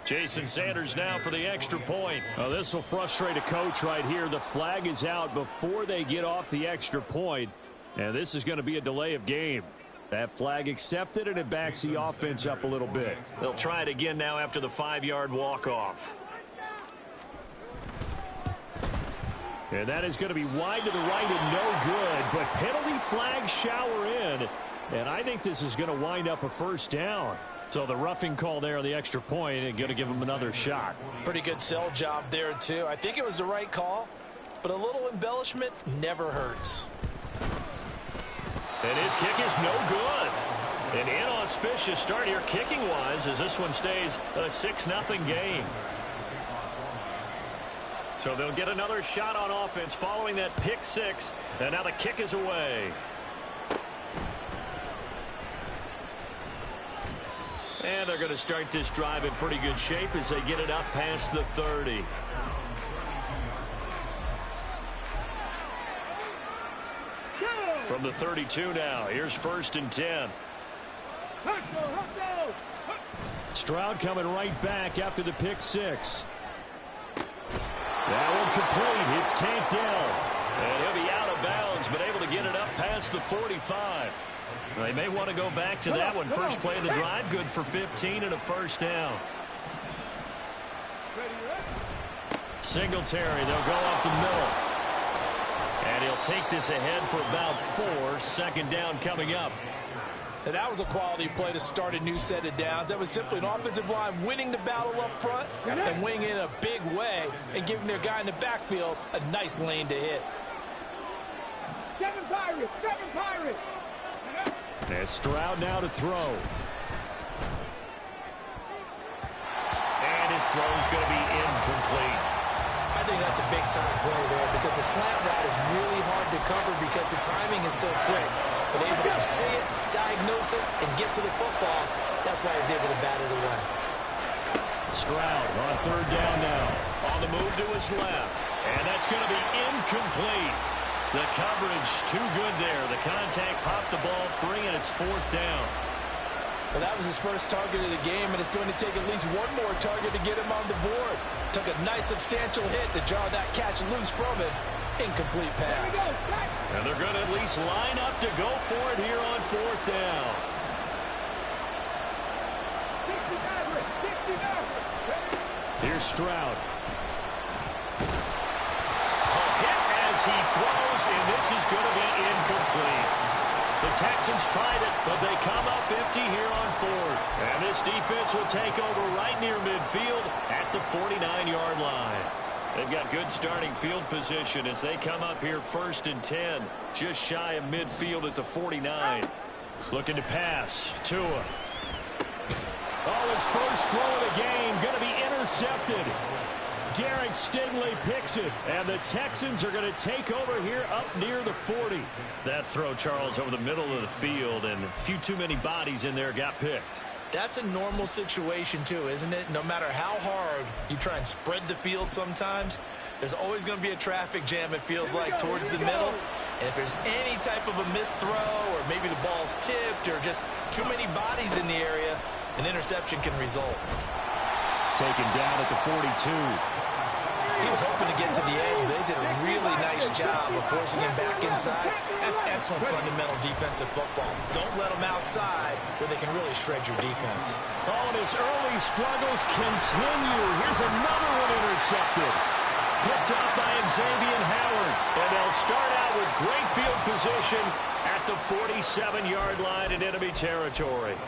Jason Sanders now for the extra point. Oh, this will frustrate a coach right here. The flag is out before they get off the extra point, and this is going to be a delay of game. That flag accepted, and it backs the offense up a little bit. They'll try it again now after the 5-yard walk-off. And that is going to be wide to the right and no good, but penalty flags shower in, and I think this is going to wind up a first down. So the roughing call there on the extra point and going to give him another shot. Pretty good sell job there, too. I think it was the right call, but a little embellishment never hurts. And his kick is no good. An inauspicious start here kicking-wise as this one stays a 6-0 game. So they'll get another shot on offense following that pick six, and now the kick is away. And they're going to start this drive in pretty good shape as they get it up past the 30. From the 32 now, here's 1st and 10. Stroud coming right back after the pick six. That one complete. It's tanked down. And he'll be out of bounds, but able to get it up past the 45. They may want to go back to that one. First play of the drive, good for 15 and a first down. Singletary, they'll go up the middle. And he'll take this ahead for about 4. 2nd down coming up. And that was a quality play to start a new set of downs. That was simply an offensive line winning the battle up front and winning in a big way and giving their guy in the backfield a nice lane to hit. 7 Pirates! 7 Pirates! And Stroud now to throw. And his throw is going to be incomplete. I think that's a big-time play there because the slant route is really hard to cover because the timing is so quick. But able to see it, diagnose it, and get to the football, that's why he's able to bat it away. Stroud on 3rd down now. On the move to his left. And that's going to be incomplete. The coverage too good there. The contact popped the ball free, and it's 4th down. Well, that was his first target of the game, and it's going to take at least one more target to get him on the board. Took a nice substantial hit to jar that catch loose from him. Incomplete pass. And they're going to at least line up to go for it here on 4th down. 60 Here's Stroud. A hit as he throws, and this is going to be incomplete. The Texans tried it, but they come up empty here on 4th. And this defense will take over right near midfield at the 49-yard line. They've got good starting field position as they come up here 1st and 10, just shy of midfield at the 49. Looking to pass. Tua. Oh, his first throw of the game going to be intercepted. Derek Stingley picks it, and the Texans are going to take over here up near the 40. That throw, Charles, over the middle of the field, and a few too many bodies in there got picked. That's a normal situation, too, isn't it? No matter how hard you try and spread the field sometimes, there's always going to be a traffic jam, it feels like, towards the middle. And if there's any type of a missed throw or maybe the ball's tipped or just too many bodies in the area, an interception can result. Taken down at the 42. He was hoping to get to the edge, but they did a really nice job of forcing him back inside. That's excellent fundamental defensive football. Don't let them outside where they can really shred your defense. Oh, and his early struggles continue. Here's another one intercepted. Picked up by Xavier Howard. And they'll start out with great field position at the 47-yard line in enemy territory.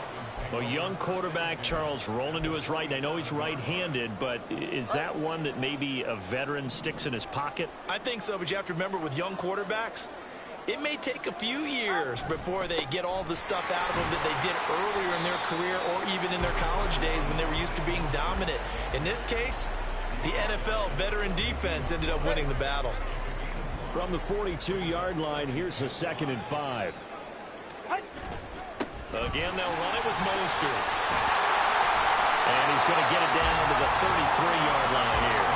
A young quarterback, Charles, rolling to his right. And I know he's right-handed, but is that one that maybe a veteran sticks in his pocket? I think so, but you have to remember with young quarterbacks, it may take a few years before they get all the stuff out of them that they did earlier in their career or even in their college days when they were used to being dominant. In this case, the NFL veteran defense ended up winning the battle. From the 42-yard line, here's the 2nd and 5. Again, they'll run it with Mostert. And he's going to get it down to the 33-yard line here.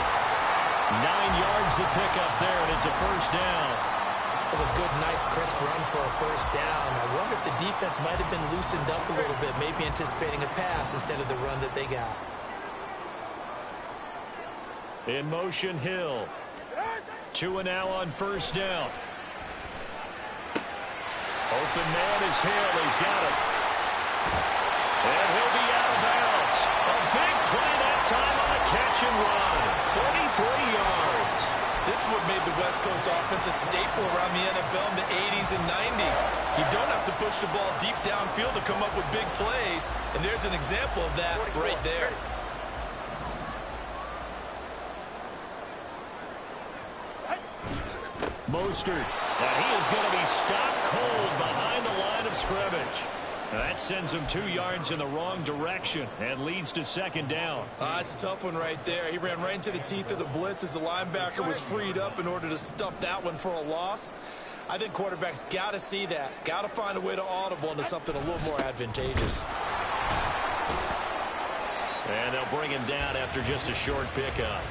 9 yards to pick up there, and it's a first down. That's a good, nice, crisp run for a first down. I wonder if the defense might have been loosened up a little bit, maybe anticipating a pass instead of the run that they got. In motion, Hill. 2 now on first down. Open man is Hill. He's got it. And he'll be out of bounds. A big play that time on a catch and run. 43 yards. This is what made the West Coast offense a staple around the NFL in the 80s and 90s. You don't have to push the ball deep downfield to come up with big plays, and there's an example of that right there. Mostert. Now he is going to be stopped cold behind the line of scrimmage. That sends him 2 yards in the wrong direction and leads to second down. It's a tough one right there. He ran right into the teeth of the blitz as the linebacker was freed up in order to stuff that one for a loss. I think quarterbacks got to see that. Got to find a way to audible into something a little more advantageous. And they'll bring him down after just a short pickup.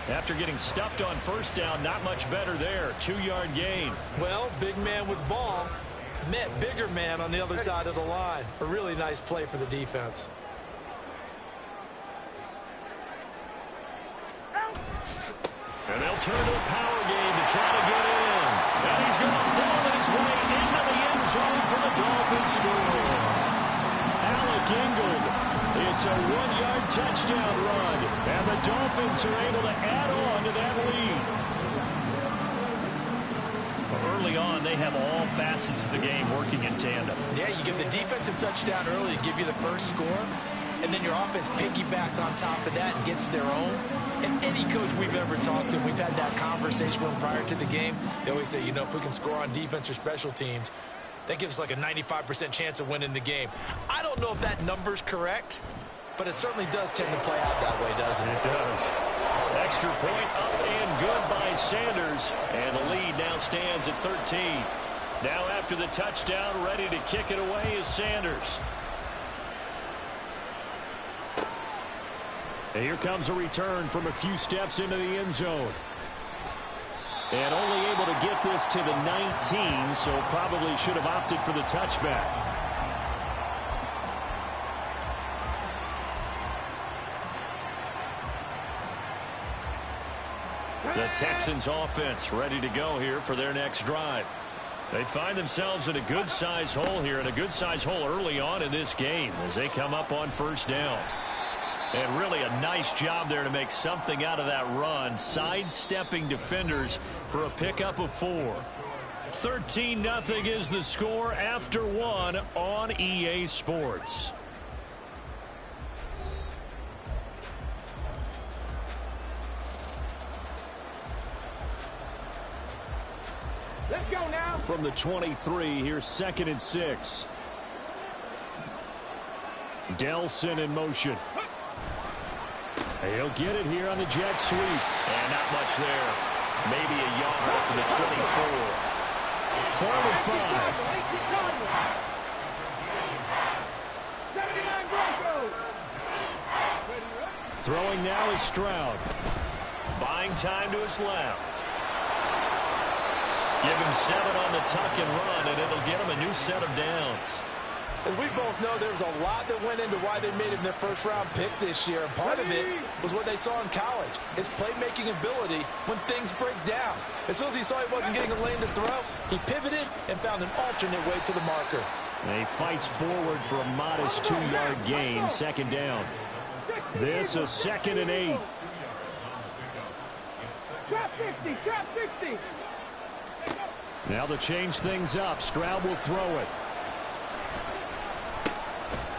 After getting stuffed on first down, not much better there. 2-yard gain. Well, big man with ball met bigger man on the other side of the line. A really nice play for the defense. And they'll turn to a power game to try to get in. And he's going to ball his way into the end zone for the Dolphins score. Alec Ingold. It's a 1-yard touchdown run. And the Dolphins are able to add on to that lead. Early on, they have all facets of the game working in tandem. Yeah, you give the defensive touchdown early to give you the first score, and then your offense piggybacks on top of that and gets their own. And any coach we've ever talked to, we've had that conversation with them prior to the game. They always say, you know, if we can score on defense or special teams, that gives us like a 95% chance of winning the game. I don't know if that number's correct, but it certainly does tend to play out that way, doesn't it? It does. Extra point up and good by Sanders. And the lead now stands at 13. Now after the touchdown, ready to kick it away is Sanders. And here comes a return from a few steps into the end zone. And only able to get this to the 19, so probably should have opted for the touchback. The Texans offense ready to go here for their next drive. They find themselves in a good-sized hole here, and a good-sized hole early on in this game as they come up on first down. And really a nice job there to make something out of that run, sidestepping defenders for a pickup of 4. 13-0 is the score after 1 on EA Sports. Let's go now. From the 23, here's 2nd and 6. Delson in motion. He'll get it here on the jet sweep. And not much there. Maybe a yard up to the 24. 4th and 5. 79 Broncos. Throwing now is Stroud. Buying time to his left. Give him 7 on the tuck and run, and it'll get him a new set of downs. As we both know, there was a lot that went into why they made him their first-round pick this year. And part of it was what they saw in college, his playmaking ability when things break down. As soon as he saw he wasn't getting a lane to throw, he pivoted and found an alternate way to the marker. And he fights forward for a modest 2-yard gain, 2nd down. This is 2nd and 8. Trap 60, trap 60. Now to change things up, Stroud will throw it.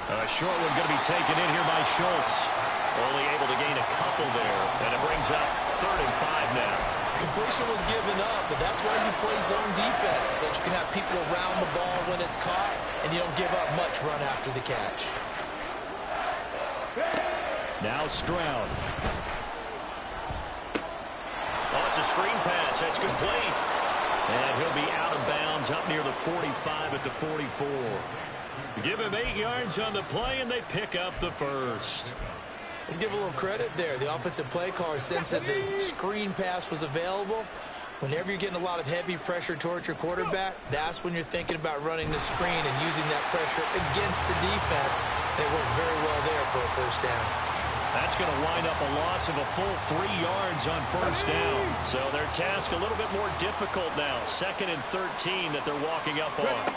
A short one going to be taken in here by Schultz. Only able to gain a couple there, and it brings up 3rd and 5 now. Completion was given up, but that's why you play zone defense, so that you can have people around the ball when it's caught, and you don't give up much run after the catch. Now Stroud. Oh, it's a screen pass. That's complete. And he'll be out of bounds up near the 45 at the 44. Give him 8 yards on the play, and they pick up the first. Let's give a little credit there. The offensive play caller sensed that the screen pass was available. Whenever you're getting a lot of heavy pressure towards your quarterback, that's when you're thinking about running the screen and using that pressure against the defense. And it worked very well there for a first down. That's going to wind up a loss of a full 3 yards on first down. So their task a little bit more difficult now. 2nd and 13 that they're walking up on.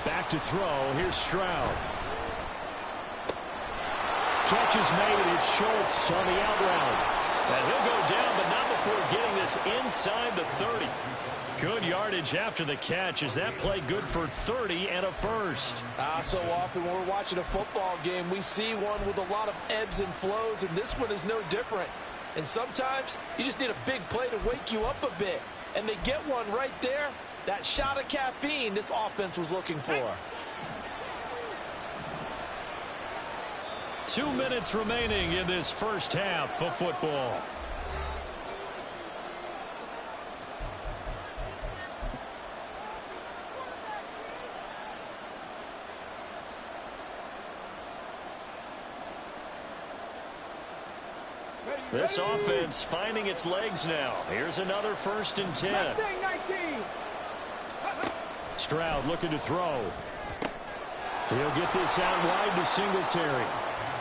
Back to throw. Here's Stroud. Catch is made. It's Schultz on the out route. And he'll go down, but not before getting this inside the 30. Good yardage after the catch. Is that play good for 30 and a first? So often when we're watching a football game, we see one with a lot of ebbs and flows, and this one is no different. And sometimes you just need a big play to wake you up a bit. And they get one right there. That shot of caffeine this offense was looking for. 2 minutes remaining in this first half of football. This offense finding its legs now. Here's another 1st and 10. Stroud looking to throw. He'll get this out wide to Singletary.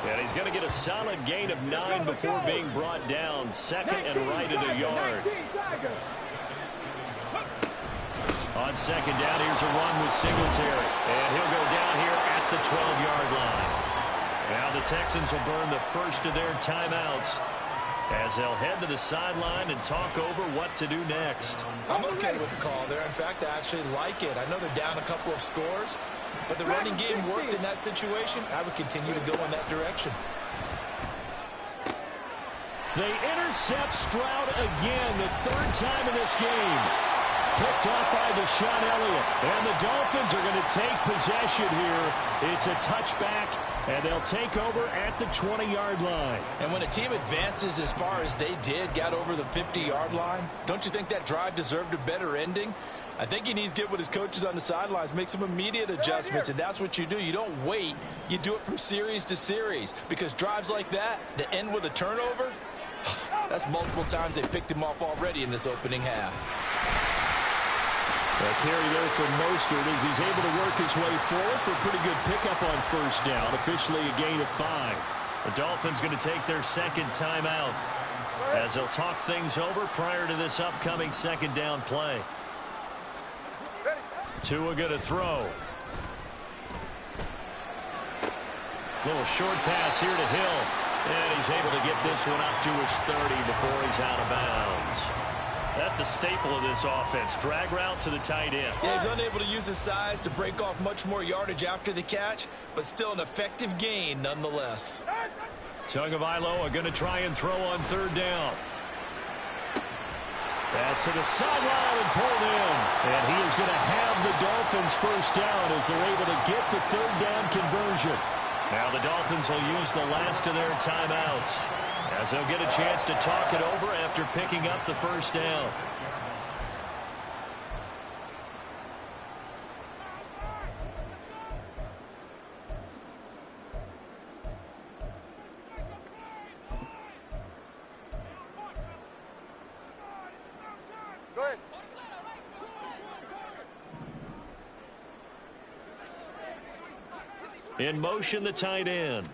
And he's going to get a solid gain of 9 before being brought down. 2nd and right at a yard. On 2nd down, here's a run with Singletary. And he'll go down here at the 12-yard line. Now the Texans will burn the first of their timeouts as they'll head to the sideline and talk over what to do next. I'm okay with the call there. In fact, I actually like it. I know they're down a couple of scores, but the running game worked in that situation. I would continue to go in that direction. They intercept Stroud again, the 3rd time in this game. Picked off by Deshaun Elliott. And the Dolphins are going to take possession here. It's a touchback, and they'll take over at the 20-yard line. And when a team advances as far as they did, got over the 50-yard line, don't you think that drive deserved a better ending? I think he needs to get with his coaches on the sidelines, make some immediate adjustments, and that's what you do. You don't wait. You do it from series to series, because drives like that end with a turnover, that's multiple times they picked him off already in this opening half. A carry there for Mostert as he's able to work his way forward for a pretty good pickup on first down. Officially a gain of 5. The Dolphins going to take their 2nd timeout as they'll talk things over prior to this upcoming 2nd down play. Tua going to throw. Little short pass here to Hill. And he's able to get this one up to his 30 before he's out of bounds. That's a staple of this offense. Drag route to the tight end. Yeah, he's unable to use his size to break off much more yardage after the catch, but still an effective gain nonetheless. Tagovailoa going to try and throw on 3rd down. Pass to the sideline and pulled in. And he is going to have the Dolphins first down as they're able to get the 3rd down conversion. Now the Dolphins will use the last of their timeouts as they'll get a chance to talk it over after picking up the first down. Go ahead. In motion, the tight end.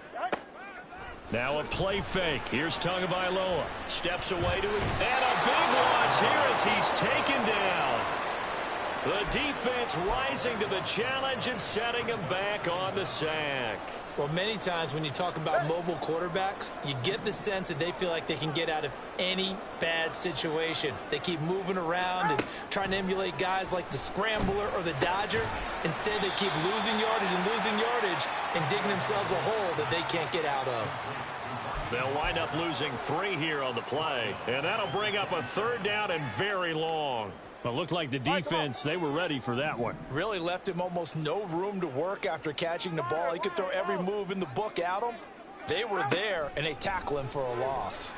Now a play fake. Here's Tagovailoa. Steps away to it. And a big loss here as he's taken down. The defense rising to the challenge and setting him back on the sack. Well, many times when you talk about mobile quarterbacks, you get the sense that they feel like they can get out of any bad situation. They keep moving around and trying to emulate guys like the Scrambler or the Dodger. Instead, they keep losing yardage and digging themselves a hole that they can't get out of. They'll wind up losing 3 here on the play, and that'll bring up a 3rd down and very long. Well, it looked like the defense, they were ready for that one. Really left him almost no room to work after catching the ball. He could throw every move in the book at him. They were there, and they tackle him for a loss.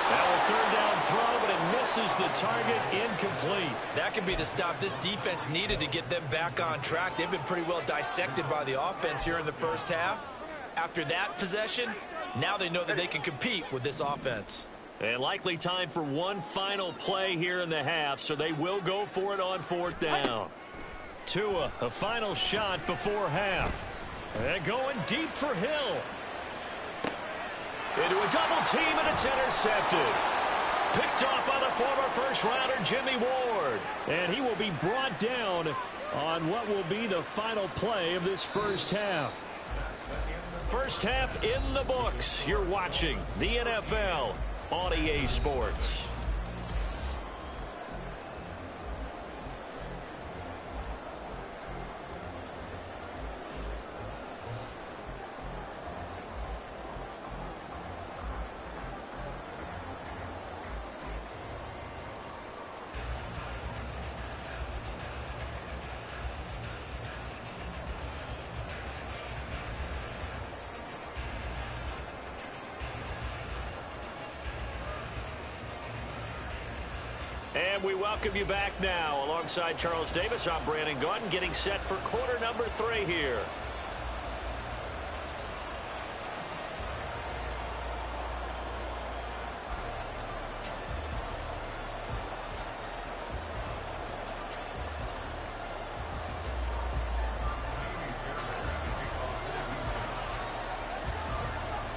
Now a 3rd down throw, but it misses the target, incomplete. That could be the stop this defense needed to get them back on track. They've been pretty well dissected by the offense here in the first half. After that possession, now they know that they can compete with this offense. And likely time for one final play here in the half, so they will go for it on 4th down. Tua, a final shot before half. And going deep for Hill. Into a double team, and it's intercepted. Picked off by the former first-rounder Jimmy Ward. And he will be brought down on what will be the final play of this first half. First half in the books. You're watching the NFL on EA Sports. And we welcome you back now. Alongside Charles Davis, I'm Brandon Gaudin, getting set for quarter number 3 here.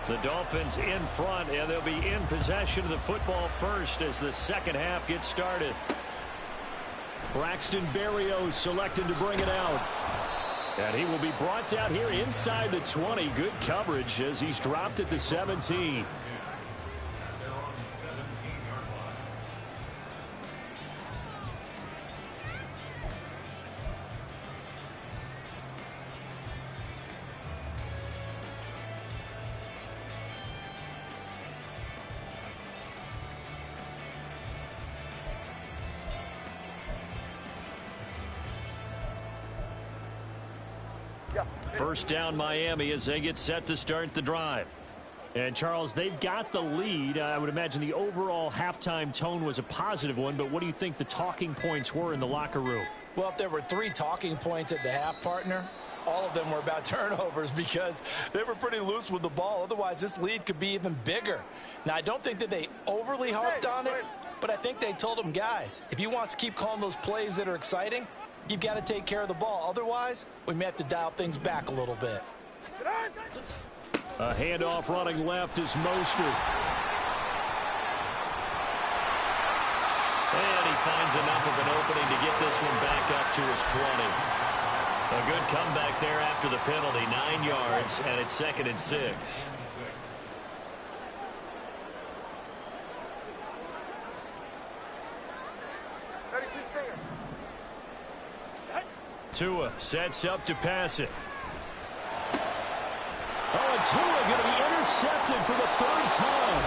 The Dolphins in front, and they'll be in possession of the football first as the second half gets started. Braxton Berrios selected to bring it out. And he will be brought down here inside the 20. Good coverage as he's dropped at the 17. First down Miami as they get set to start the drive. And Charles, they've got the lead. I would imagine the overall halftime tone was a positive one, but what do you think the talking points were in the locker room? Well, if there were 3 talking points at the half, partner, all of them were about turnovers because they were pretty loose with the ball. Otherwise, this lead could be even bigger. Now, I don't think that they overly harped on it, but I think they told them, guys, if you want to keep calling those plays that are exciting, you've got to take care of the ball. Otherwise, we may have to dial things back a little bit. A handoff running left is Mostert. And he finds enough of an opening to get this one back up to his 20. A good comeback there after the penalty. 9 yards, and it's 2nd and 6. Tua sets up to pass it. Oh, and Tua going to be intercepted for the 3rd time.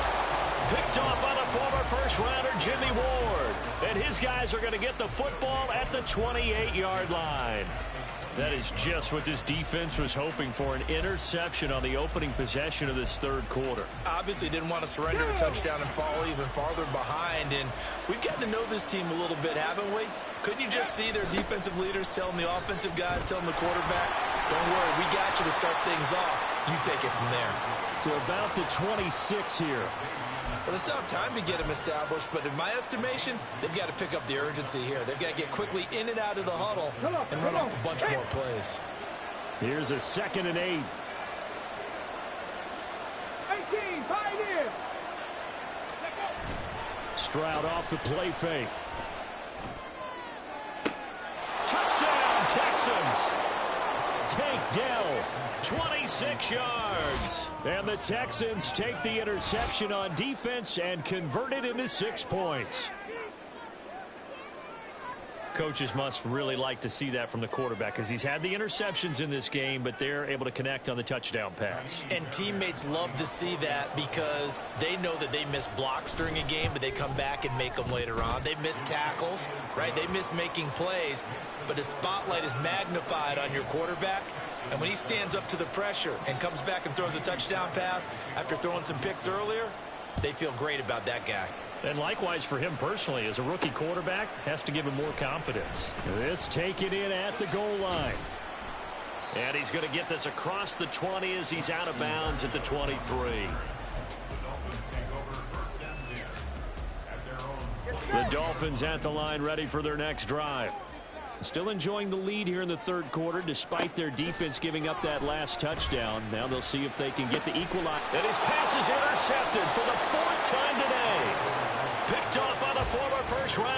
Picked off by the former first-rounder Jimmy Ward. And his guys are going to get the football at the 28-yard line. That is just what this defense was hoping for, an interception on the opening possession of this 3rd quarter. Obviously didn't want to surrender a touchdown and fall even farther behind. And we've gotten to know this team a little bit, haven't we? Couldn't you just see their defensive leaders telling the offensive guys, telling the quarterback, don't worry, we got you to start things off. You take it from there. To about the 26 here. Well, they still have time to get them established, but in my estimation, they've got to pick up the urgency here. They've got to get quickly in and out of the huddle and run off a bunch more plays. Here's a 2nd and 8. 18, Pioneer. Stroud off the play fake. Touchdown, Texans. Take Dell. 26 yards. And the Texans take the interception on defense and convert it into 6 points. Coaches must really like to see that from the quarterback because he's had the interceptions in this game, but they're able to connect on the touchdown pass. And teammates love to see that because they know that they miss blocks during a game, but they come back and make them later on. They miss tackles, right? They miss making plays, but the spotlight is magnified on your quarterback. And when he stands up to the pressure and comes back and throws a touchdown pass after throwing some picks earlier, they feel great about that guy. And likewise for him personally, as a rookie quarterback, has to give him more confidence. This taken in at the goal line. And he's going to get this across the 20 as he's out of bounds at the 23. The Dolphins at the line ready for their next drive. Still enjoying the lead here in the third quarter, despite their defense giving up that last touchdown. Now they'll see if they can get the equalizer. And his pass is intercepted for the fourth time today. Picked off by the former first rounder.